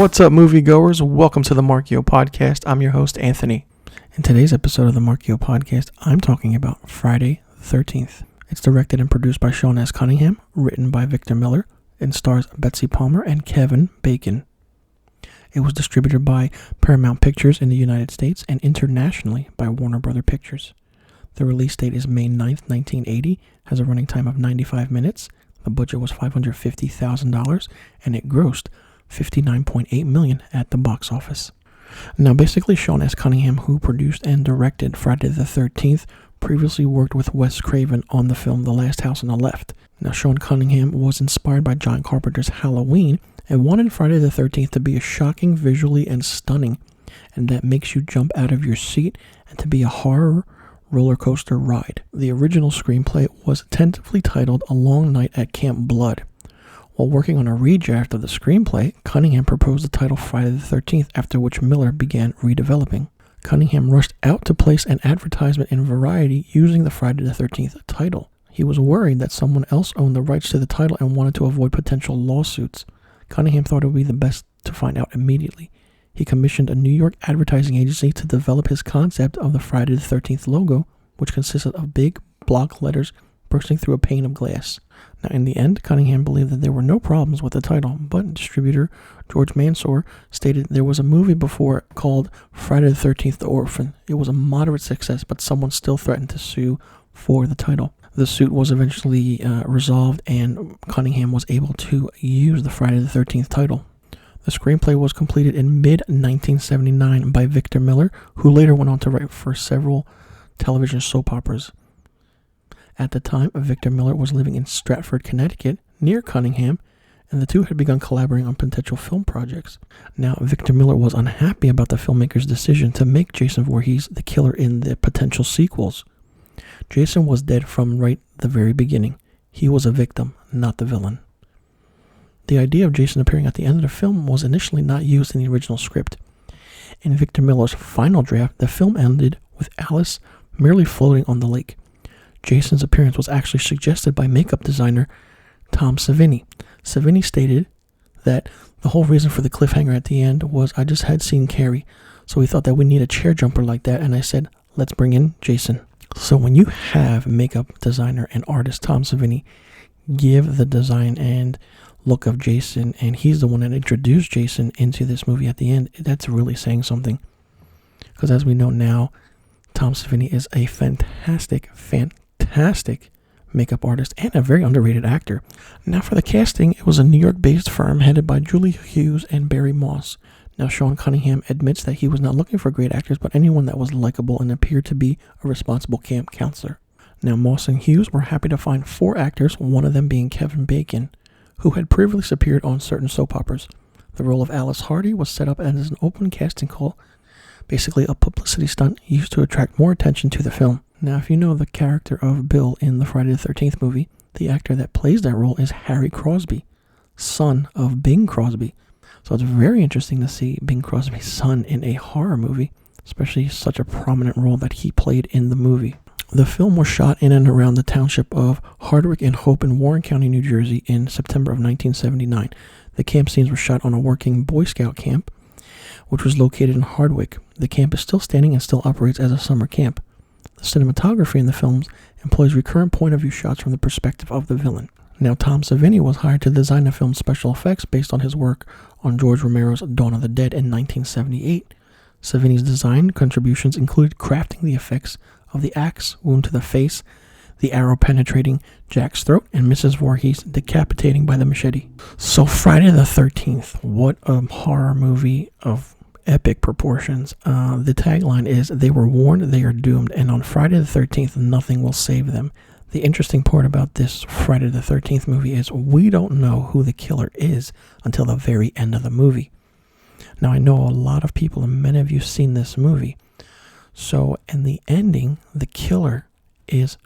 What's up, moviegoers? Welcome to the Marchio podcast. I'm your host, Anthony. In today's episode of the Marchio podcast, I'm talking about Friday the 13th. It's directed and produced by Sean S. Cunningham, written by Victor Miller, and stars Betsy Palmer and Kevin Bacon. It was distributed by Paramount Pictures in the United States and internationally by Warner Bros. Pictures. The release date is May 9th, 1980, has a running time of 95 minutes. The budget was $550,000, and it grossed $59.8 million at the box office. Now, basically, Sean S. Cunningham, who produced and directed Friday the 13th, previously worked with Wes Craven on the film The Last House on the Left. Now, Sean Cunningham was inspired by John Carpenter's Halloween and wanted Friday the 13th to be a shocking visually and stunning, and that makes you jump out of your seat, and to be a horror roller coaster ride. The original screenplay was tentatively titled A Long Night at Camp Blood. While working on a redraft of the screenplay, Cunningham proposed the title Friday the 13th, after which Miller began redeveloping. Cunningham rushed out to place an advertisement in Variety using the Friday the 13th title. He was worried that someone else owned the rights to the title and wanted to avoid potential lawsuits. Cunningham thought it would be the best to find out immediately. He commissioned a New York advertising agency to develop his concept of the Friday the 13th logo, which consisted of big block letters bursting through a pane of glass. Now, in the end, Cunningham believed that there were no problems with the title, but distributor George Mansour stated there was a movie before called Friday the 13th The Orphan. It was a moderate success, but someone still threatened to sue for the title. The suit was eventually resolved, and Cunningham was able to use the Friday the 13th title. The screenplay was completed in mid-1979 by Victor Miller, who later went on to write for several television soap operas. At the time, Victor Miller was living in Stratford, Connecticut, near Cunningham, and the two had begun collaborating on potential film projects. Now, Victor Miller was unhappy about the filmmaker's decision to make Jason Voorhees the killer in the potential sequels. Jason was dead from right the very beginning. He was a victim, not the villain. The idea of Jason appearing at the end of the film was initially not used in the original script. In Victor Miller's final draft, the film ended with Alice merely floating on the lake. Jason's appearance was actually suggested by makeup designer Tom Savini. Savini stated that the whole reason for the cliffhanger at the end was, I just had seen Carrie, so we thought that we need a chair jumper like that, and I said, let's bring in Jason. So when you have makeup designer and artist Tom Savini give the design and look of Jason, and he's the one that introduced Jason into this movie at the end, that's really saying something. Because as we know now, Tom Savini is a fantastic makeup artist and a very underrated actor. Now for the casting, it was a New York-based firm headed by Julie Hughes and Barry Moss. Now Sean Cunningham admits that he was not looking for great actors, but anyone that was likable and appeared to be a responsible camp counselor. Now Moss and Hughes were happy to find 4 actors, one of them being Kevin Bacon, who had previously appeared on certain soap operas. The role of Alice Hardy was set up as an open casting call, basically a publicity stunt used to attract more attention to the film. Now, if you know the character of Bill in the Friday the 13th movie, the actor that plays that role is Harry Crosby, son of Bing Crosby. So it's very interesting to see Bing Crosby's son in a horror movie, especially such a prominent role that he played in the movie. The film was shot in and around the township of Hardwick and Hope in Warren County, New Jersey in September of 1979. The camp scenes were shot on a working Boy Scout camp, which was located in Hardwick. The camp is still standing and still operates as a summer camp. The cinematography in the films employs recurrent point-of-view shots from the perspective of the villain. Now, Tom Savini was hired to design the film's special effects based on his work on George Romero's Dawn of the Dead in 1978. Savini's design contributions included crafting the effects of the axe wound to the face, the arrow penetrating Jack's throat, and Mrs. Voorhees decapitating by the machete. So Friday the 13th, what a horror movie of epic proportions. The tagline is, they were warned, they are doomed, and on Friday the 13th, nothing will save them. The interesting part about this Friday the 13th movie is we don't know who the killer is until the very end of the movie. Now, I know a lot of people, and many of you have seen this movie. So in the ending, the killer is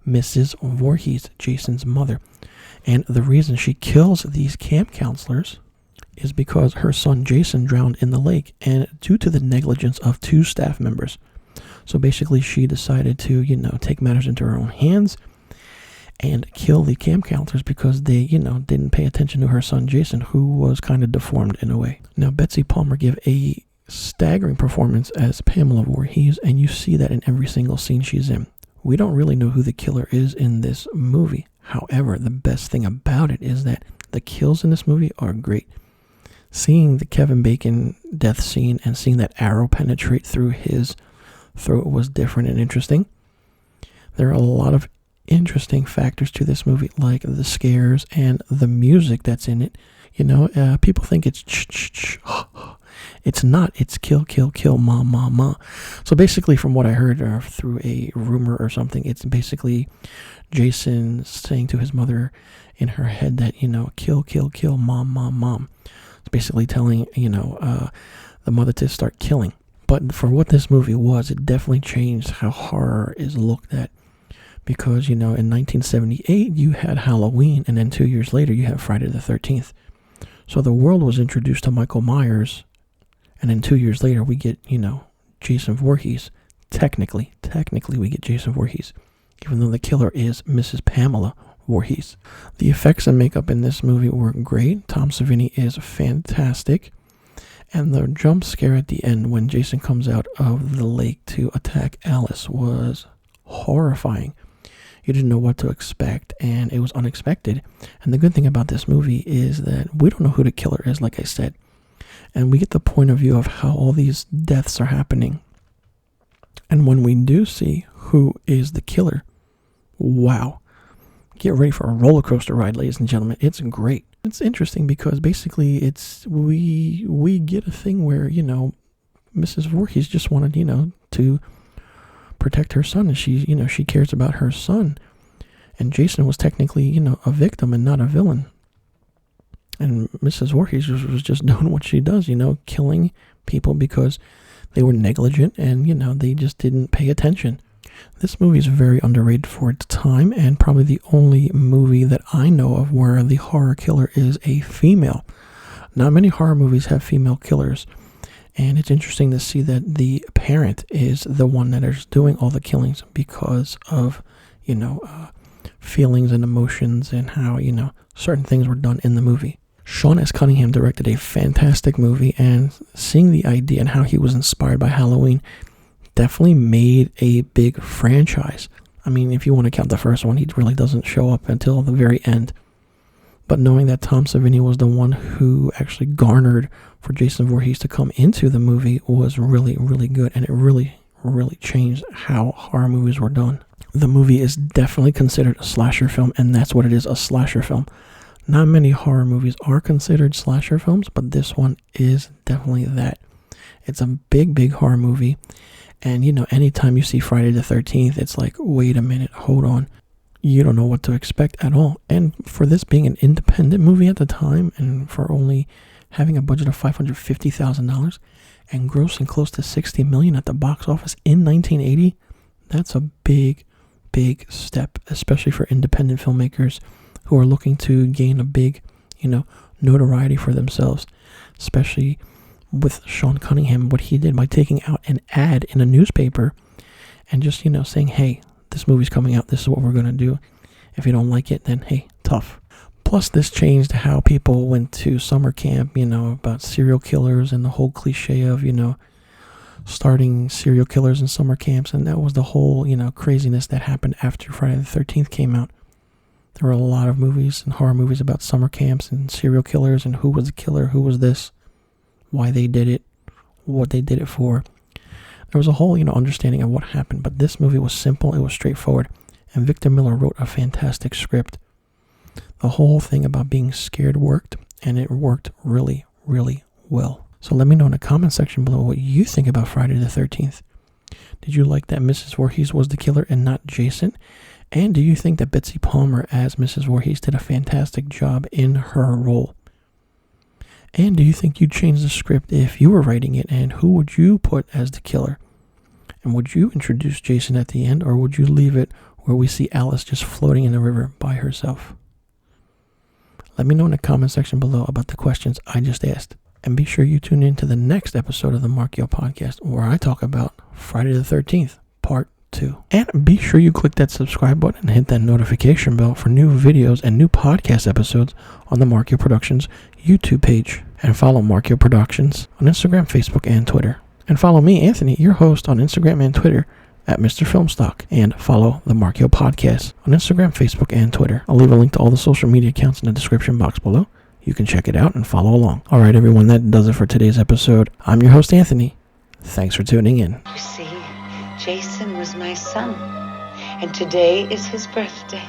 Mrs. Voorhees, Jason's mother. And the reason she kills these camp counselors is because her son Jason drowned in the lake, and due to the negligence of 2 staff members. So basically she decided to, take matters into her own hands and kill the camp counselors because they, didn't pay attention to her son Jason, who was kind of deformed in a way. Now, Betsy Palmer gave a staggering performance as Pamela Voorhees, and you see that in every single scene she's in. We don't really know who the killer is in this movie. However, the best thing about it is that the kills in this movie are great. Seeing the Kevin Bacon death scene and seeing that arrow penetrate through his throat was different and interesting. There are a lot of interesting factors to this movie, like the scares and the music that's in it. People think it's it's not. It's kill, kill, kill, ma, ma, ma. So basically, from what I heard through a rumor or something, it's basically Jason saying to his mother in her head that, kill, kill, kill, mom, mom, mom. It's basically telling, the mother to start killing. But for what this movie was, it definitely changed how horror is looked at. Because, in 1978, you had Halloween, and then 2 years later, you have Friday the 13th. So the world was introduced to Michael Myers, and then 2 years later, we get, Jason Voorhees. Technically, we get Jason Voorhees, even though the killer is Mrs. Pamela Voorhees. The effects and makeup in this movie were great. Tom Savini is fantastic. And the jump scare at the end when Jason comes out of the lake to attack Alice was horrifying. You didn't know what to expect, and it was unexpected. And the good thing about this movie is that we don't know who the killer is, like I said. And we get the point of view of how all these deaths are happening. And when we do see who is the killer, wow. Get ready for a roller coaster ride, ladies and gentlemen. It's great. It's interesting because basically we get a thing where, Mrs. Voorhees just wanted, to protect her son, and she cares about her son. And Jason was technically, a victim and not a villain. And Mrs. Voorhees was just doing what she does, killing people because they were negligent and, they just didn't pay attention. This movie is very underrated for its time, and probably the only movie that I know of where the horror killer is a female. Not many horror movies have female killers, and it's interesting to see that the parent is the one that is doing all the killings because of, feelings and emotions and how, certain things were done in the movie. Sean S. Cunningham directed a fantastic movie, and seeing the idea and how he was inspired by Halloween definitely made a big franchise. I mean, if you want to count the first one, he really doesn't show up until the very end. But knowing that Tom Savini was the one who actually garnered for Jason Voorhees to come into the movie was really, really good, and it really, really changed how horror movies were done. The movie is definitely considered a slasher film, and that's what it is, a slasher film. Not many horror movies are considered slasher films, but this one is definitely that. It's a big, big horror movie. And, anytime you see Friday the 13th, it's like, wait a minute, hold on. You don't know what to expect at all. And for this being an independent movie at the time, and for only having a budget of $550,000 and grossing close to $60 million at the box office in 1980, that's a big, big step, especially for independent filmmakers who are looking to gain a big, notoriety for themselves, especially with Sean Cunningham, what he did by taking out an ad in a newspaper and just, saying, hey, this movie's coming out, this is what we're going to do. If you don't like it, then hey, tough. Plus, this changed how people went to summer camp, about serial killers and the whole cliche of, starting serial killers in summer camps. And that was the whole, craziness that happened after Friday the 13th came out. There were a lot of movies and horror movies about summer camps and serial killers and who was the killer, who was this, why they did it, what they did it for. There was a whole, understanding of what happened, but this movie was simple, it was straightforward, and Victor Miller wrote a fantastic script. The whole thing about being scared worked, and it worked really, really well. So let me know in the comment section below what you think about Friday the 13th. Did you like that Mrs. Voorhees was the killer and not Jason? And do you think that Betsy Palmer as Mrs. Voorhees did a fantastic job in her role? And do you think you'd change the script if you were writing it, and who would you put as the killer? And would you introduce Jason at the end, or would you leave it where we see Alice just floating in the river by herself? Let me know in the comment section below about the questions I just asked. And be sure you tune in to the next episode of the Marchio podcast, where I talk about Friday the 13th, part too. And be sure you click that subscribe button and hit that notification bell for new videos and new podcast episodes on the Marchio Productions YouTube page. And follow Marchio Productions on Instagram, Facebook, and Twitter. And follow me, Anthony, your host, on Instagram and Twitter at misterfilmstock. And follow the Marchio Podcast on Instagram, Facebook, and Twitter. I'll leave a link to all the social media accounts in the description box below. You can check it out and follow along. All right, everyone, that does it for today's episode. I'm your host, Anthony. Thanks for tuning in. You see, Jason was my son, and today is his birthday.